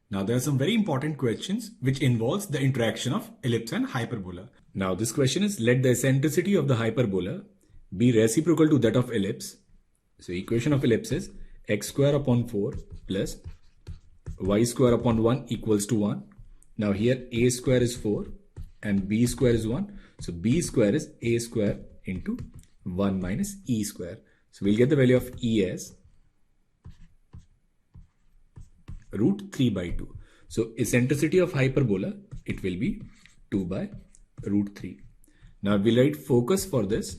Now there are some very important questions which involves the interaction of ellipse and hyperbola. Now this question is, let the eccentricity of the hyperbola be reciprocal to that of ellipse. So equation of ellipse is x square upon 4 plus y square upon 1 equals to 1. Now here a square is 4 and b square is 1. So b square is a square into 1 minus e square. So we'll get the value of e as root 3 by 2. So eccentricity of hyperbola, it will be 2 by root 3. Now we'll write focus for this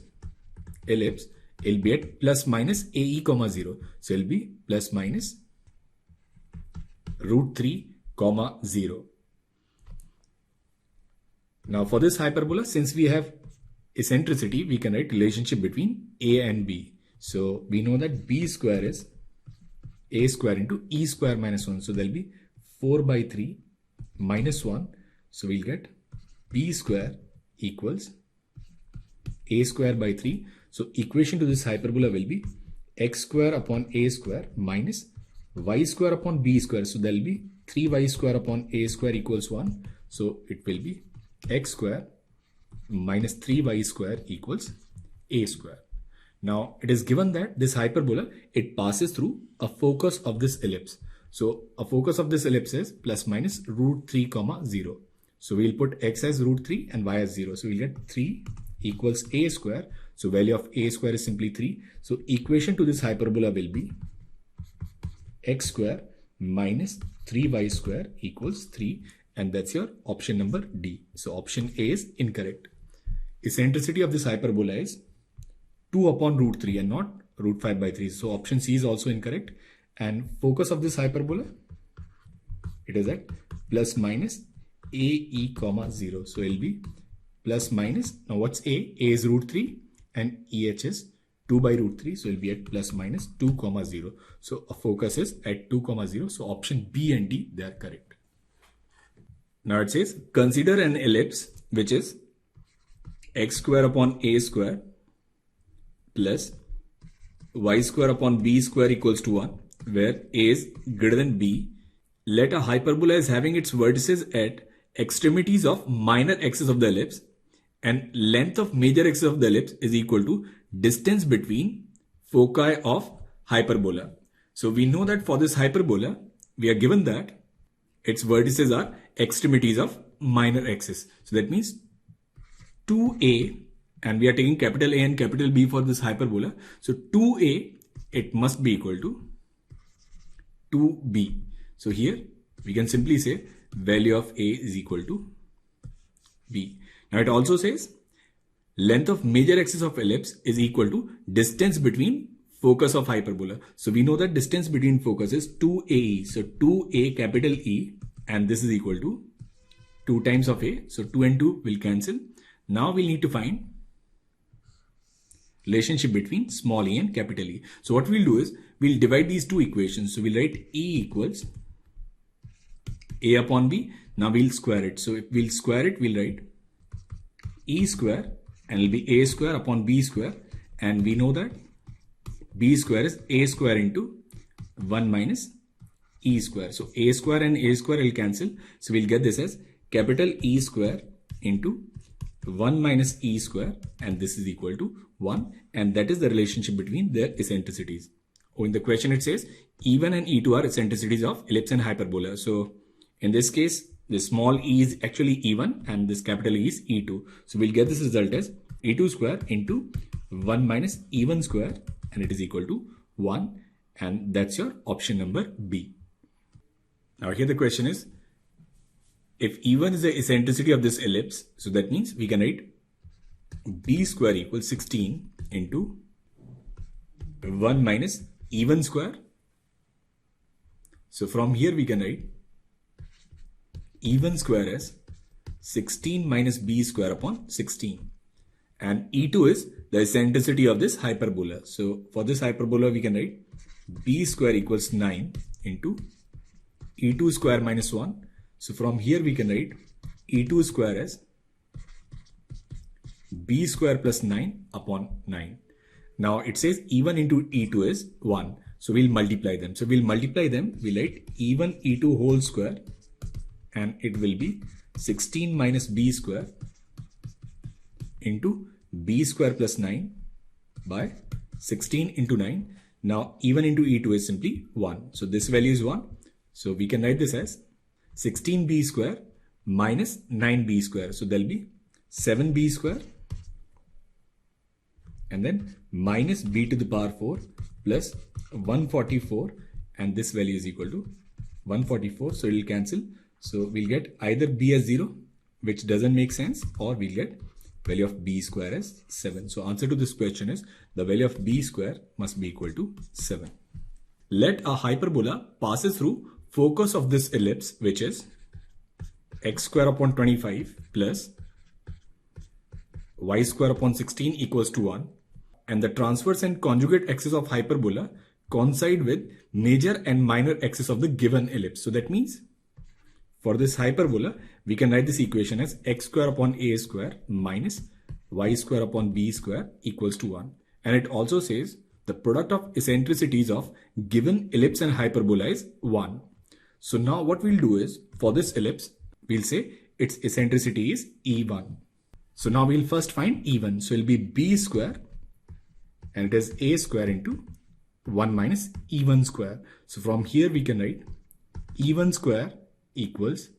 ellipse. It'll be at plus minus ae comma 0. So it'll be plus minus root 3 comma 0. Now for this hyperbola, since we have eccentricity, we can write relationship between a and b. So we know that b square is a square into e square minus 1. So there'll be 4 by 3 minus 1. So we'll get b square equals a square by 3. So equation to this hyperbola will be x square upon a square minus y square upon b square. So there'll be 3y square upon a square equals 1. So it will be x square minus 3y square equals a square. Now it is given that this hyperbola, it passes through a focus of this ellipse. So a focus of this ellipse is plus minus root 3 comma 0. So we'll put x as root 3 and y as 0. So we'll get 3 equals a square. So value of a square is simply 3. So equation to this hyperbola will be x square minus 3y square equals 3. And that's your option number D. So option A is incorrect. Eccentricity of this hyperbola is 2 upon root 3 and not root 5 by 3. So option C is also incorrect. And focus of this hyperbola, it is at plus minus ae comma 0. So it will be plus minus, now what's a? A is root 3 and eh is 2 by root 3. So it will be at plus minus 2 comma 0. So a focus is at 2 comma 0. So option B and D, they are correct. Now it says, consider an ellipse which is x square upon a square plus y square upon b square equals to 1, where a is greater than b. Let a hyperbola is having its vertices at extremities of minor axis of the ellipse, and length of major axis of the ellipse is equal to distance between foci of hyperbola. So we know that for this hyperbola, we are given that its vertices are extremities of minor axis. So that means 2a, and we are taking capital A and capital B for this hyperbola. So 2a, it must be equal to 2b. So here we can simply say value of a is equal to b. Now it also says length of major axis of ellipse is equal to distance between focus of hyperbola. So we know that distance between focus is 2ae. So 2a capital E, and this is equal to 2 times of a. So 2 and 2 will cancel. Now we need to find relationship between small e and capital E. So what we'll do is we'll divide these two equations. So we'll write E equals a upon b. Now we'll square it. So if we'll square it, we'll write e square, and it'll be a square upon b square. And we know that b square is a square into 1 minus e square. So a square and a square will cancel. So we'll get this as capital E square into 1 minus e square, and this is equal to 1, and that is the relationship between their eccentricities. Oh, in the question it says E1 and E2 are eccentricities of ellipse and hyperbola. So in this case, the small e is actually E1 and this capital E is E2. So we'll get this result as E2 square into 1 minus E1 square, and it is equal to 1, and that's your option number B. Now here the question is, if E1 is the eccentricity of this ellipse, so that means we can write b square equals 16 into 1 minus E1 square. So from here we can write E1 square as 16 minus b square upon 16. And E2 is the eccentricity of this hyperbola. So for this hyperbola we can write b square equals 9 into E2 square minus 1. So from here we can write E2 square as b square plus 9 upon 9. Now it says E1 into E2 is 1. So we'll multiply them. So we'll multiply them. We'll write E1 E2 whole square, and it will be 16 minus b square into b square plus 9 by 16 into 9. Now E1 into E2 is simply 1. So this value is 1. So we can write this as 16b square minus 9b square. So there'll be 7b square and then minus b to the power 4 plus 144, and this value is equal to 144. So it will cancel. So we'll get either b as 0, which doesn't make sense, or we'll get value of b square as 7. So answer to this question is the value of b square must be equal to 7. Let a hyperbola passes through focus of this ellipse, which is x square upon 25 plus y square upon 16 equals to 1, and the transverse and conjugate axis of hyperbola coincide with major and minor axis of the given ellipse. So that means for this hyperbola, we can write this equation as x square upon a square minus y square upon b square equals to 1. And it also says the product of eccentricities of given ellipse and hyperbola is 1. So now what we'll do is, for this ellipse, we'll say its eccentricity is E1. So now we'll first find E1. So it'll be b square, and it is a square into 1 minus E1 square. So from here we can write E1 square equals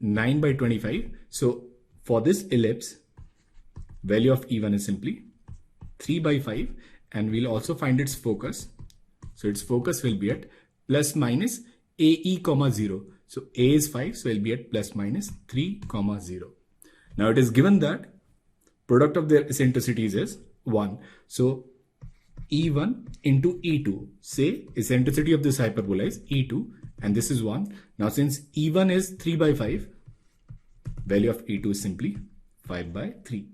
9 by 25. So for this ellipse, value of E1 is simply 3 by 5, and we'll also find its focus. So its focus will be at plus minus AE comma 0. So A is 5, so it'll be at plus minus 3 comma 0. Now it is given that product of their eccentricities is 1. So E1 into E2, say eccentricity of this hyperbola is E2, and this is 1. Now since E1 is 3 by 5, value of E2 is simply 5 by 3.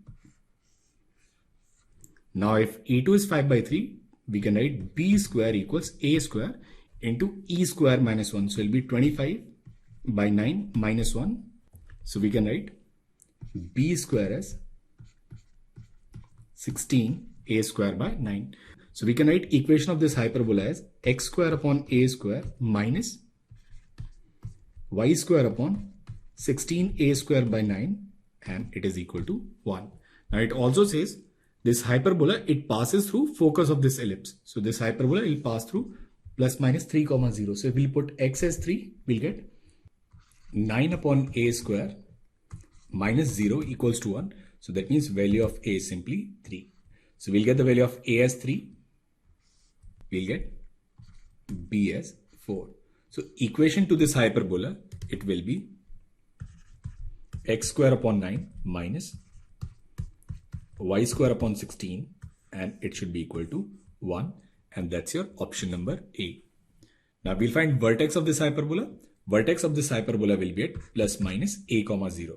Now if E2 is 5 by 3, we can write b square equals a square into e square minus 1. So it will be 25 by 9 minus 1. So we can write b square as 16 a square by 9. So we can write equation of this hyperbola as x square upon a square minus y square upon 16 a square by 9, and it is equal to 1. Now it also says this hyperbola, it passes through focus of this ellipse. So this hyperbola will pass through plus minus 3 comma 0. So if we put x as 3, we'll get 9 upon a square minus 0 equals to 1. So that means value of a is simply 3. So we'll get the value of a as 3. We'll get b as 4. So equation to this hyperbola, it will be x square upon 9 minus y square upon 16, and it should be equal to 1, and that's your option number A. Now we'll find vertex of this hyperbola. Vertex of this hyperbola will be at plus minus a comma 0.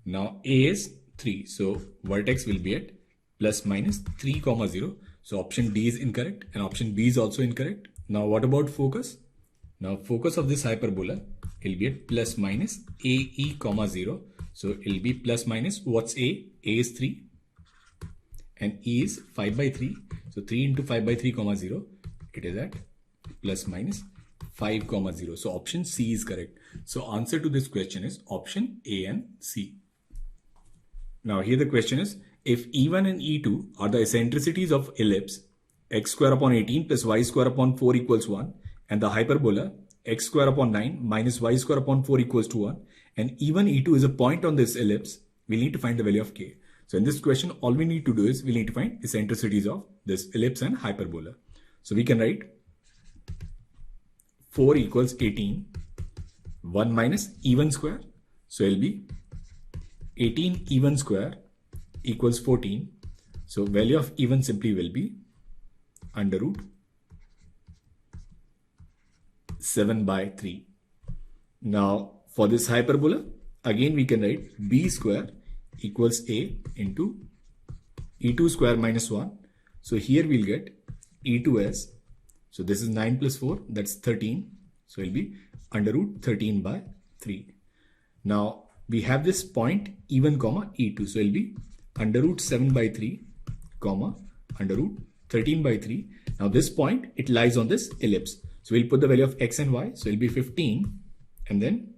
Now a is 3, so vertex will be at plus minus 3 comma 0. So option D is incorrect and option B is also incorrect. Now what about focus? Now focus of this hyperbola will be at plus minus AE comma 0. So it will be plus minus, what's A? A is 3 and E is 5 by 3. So 3 into 5 by 3 comma 0, it is at plus minus 5 comma 0. So option C is correct. So answer to this question is option A and C. Now here the question is, if E1 and E2 are the eccentricities of ellipse x square upon 18 plus y square upon 4 equals 1, and the hyperbola x square upon 9 minus y square upon 4 equals to 1, and E1, E2 is a point on this ellipse, we need to find the value of k. So in this question, all we need to do is we need to find eccentricities of this ellipse and hyperbola. So we can write 4 equals 18, 1 minus E1 square. So it will be 18 E1 square equals 14. So value of E1 simply will be under root 7 by 3. Now for this hyperbola, again we can write b square equals a into e2 square minus 1. So here we'll get e2 as, so this is 9 plus 4, that's 13. So it'll be under root 13 by 3. Now we have this point e1 comma e2. So it'll be under root 7 by 3 comma under root 13 by 3. Now this point, it lies on this ellipse. So we'll put the value of x and y. So it'll be 15 and then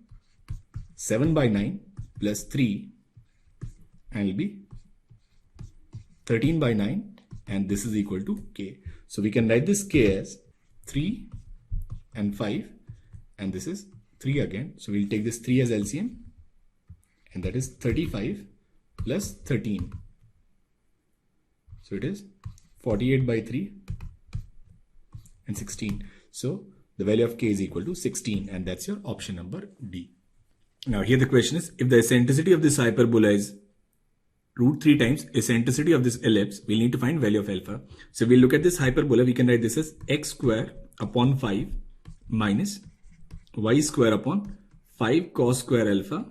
7 by 9 plus 3 and it'll be 13 by 9 and this is equal to k. So we can write this k as 3 and 5 and this is 3 again. So we'll take this 3 as LCM and that is 35 plus 13. So it is 48 by 3 and 16. So the value of k is equal to 16 and that's your option number D. Now here the question is, if the eccentricity of this hyperbola is root 3 times eccentricity of this ellipse, we'll need to find value of alpha. So we'll look at this hyperbola, we can write this as x square upon 5 minus y square upon 5 cos square alpha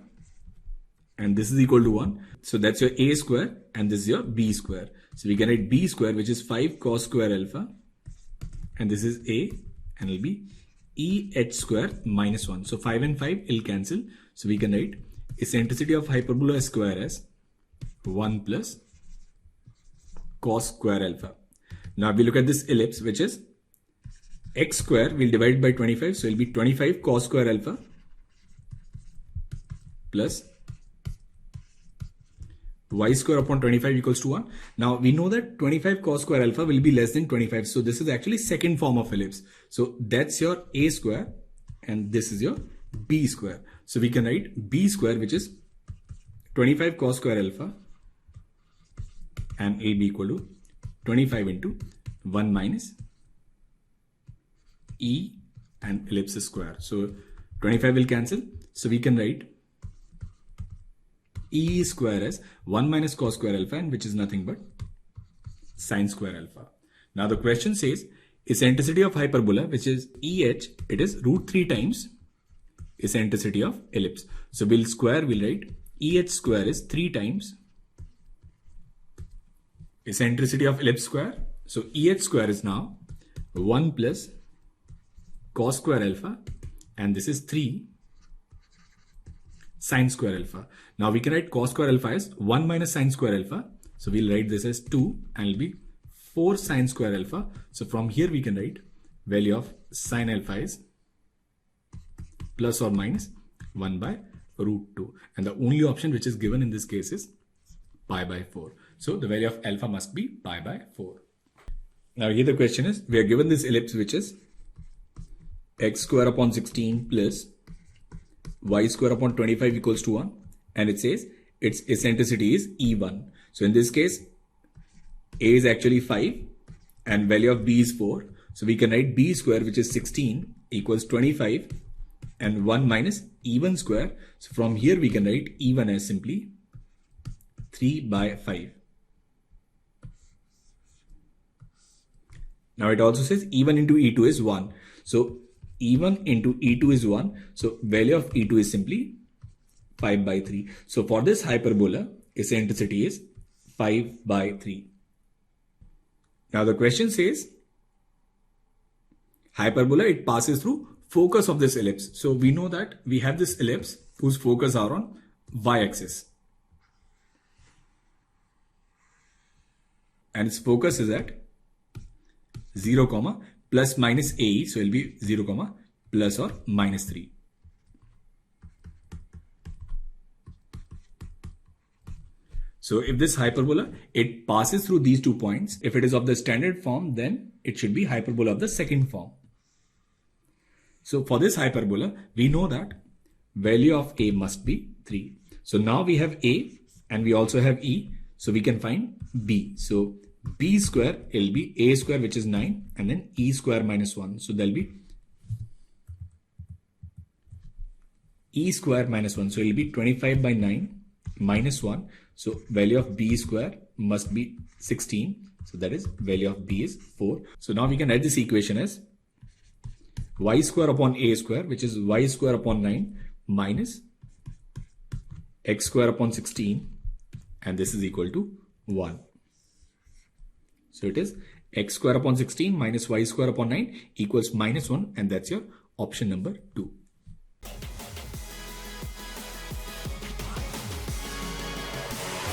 and this is equal to 1. So that's your a square and this is your b square. So we can write b square, which is 5 cos square alpha and this is a and it'll be e h square minus 1. So 5 and 5 will cancel. So we can write eccentricity of hyperbola square as 1 plus cos square alpha. Now we look at this ellipse, which is x square, we'll divide by 25. So it'll be 25 cos square alpha plus y square upon 25 equals to 1. Now we know that 25 cos square alpha will be less than 25. So this is actually second form of ellipse. So that's your a square and this is your b square. So we can write b square, which is 25 cos square alpha and ab equal to 25 into 1 minus e and ellipse square. So 25 will cancel. So we can write e square as 1 minus cos square alpha and which is nothing but sine square alpha. Now the question says eccentricity of hyperbola, which is EH, it is root 3 times eccentricity of ellipse. So we'll write EH square is 3 times eccentricity of ellipse square. So EH square is now 1 plus cos square alpha and this is 3 sine square alpha. Now we can write cos square alpha as 1 minus sine square alpha. So we'll write this as 2 and it'll be 4 sine square alpha. So from here we can write value of sine alpha is plus or minus 1 by root 2. And the only option which is given in this case is pi by 4. So the value of alpha must be pi by 4. Now here the question is, we are given this ellipse which is x square upon 16 plus y square upon 25 equals to 1 and it says its eccentricity is E1. So in this case, a is actually 5 and value of b is 4. So we can write b square, which is 16, equals 25 and 1 minus E1 square. So from here we can write E1 as simply 3 by 5. Now it also says E1 into E2 is 1. So E1 into E2 is 1. So value of E2 is simply 5 by 3. So for this hyperbola, eccentricity is 5 by 3. Now the question says, hyperbola, it passes through focus of this ellipse. So we know that we have this ellipse whose focus are on y-axis. And its focus is at 0, plus minus AE. So it will be 0, plus or minus 3. So if this hyperbola, it passes through these 2 points, if it is of the standard form, then it should be hyperbola of the second form. So for this hyperbola, we know that value of A must be 3. So now we have A and we also have E. So we can find B. So B square, it will be A square, which is 9, and then E square minus 1. So there will be E square minus 1. So it will be 25 by 9 minus 1. So value of B square must be 16. So that is value of B is 4. So now we can write this equation as y square upon A square, which is y square upon 9 minus x square upon 16. And this is equal to 1. So it is x square upon 16 minus y square upon 9 equals minus 1. And that's your option number 2.